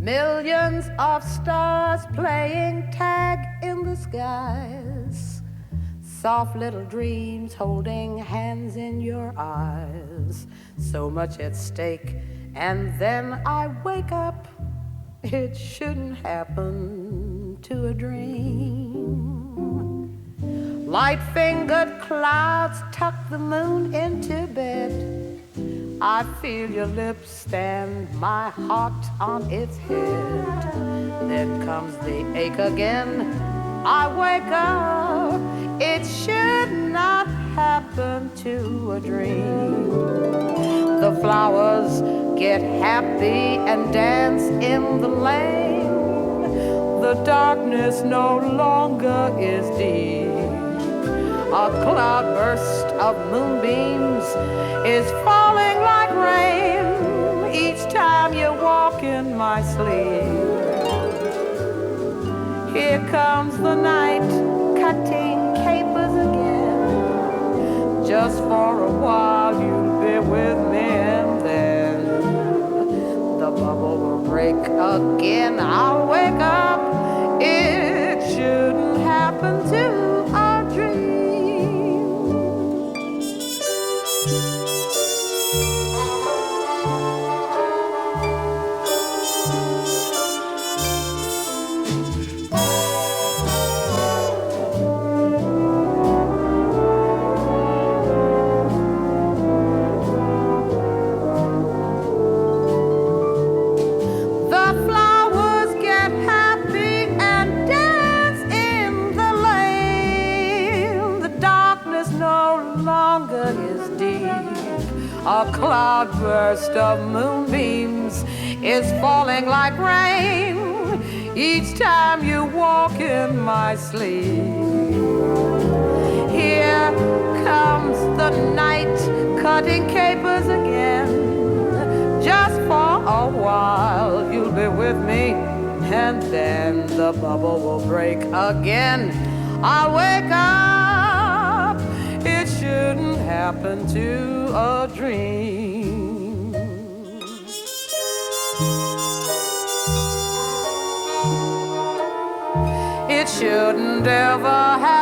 Millions of stars playing tag in the skies. Soft little dreams holding hands in your eyes. So much at stake, and then I wake up. It shouldn't happen to a dream. Light-fingered clouds tuck the moon into bed. I feel your lips stand my heart on its head. Then comes the ache again. I wake up. It should not happen to a dream. The flowers get happy and dance in the lane. The darkness no longer is deep. A cloudburst of moonbeams is falling like rain each time you walk in my sleep. Here comes the night, cutting capers again. Just for a while you'll be with me, and then the bubble will break again. I'll wake up. It shouldn't happen to a dream. A cloudburst of moonbeams is falling like rain each time you walk in my sleep. Here comes the night, cutting capers again. Just for a while you'll be with me, and then the bubble will break again. I'll wake up. It shouldn't happen to a dream. It shouldn't ever happen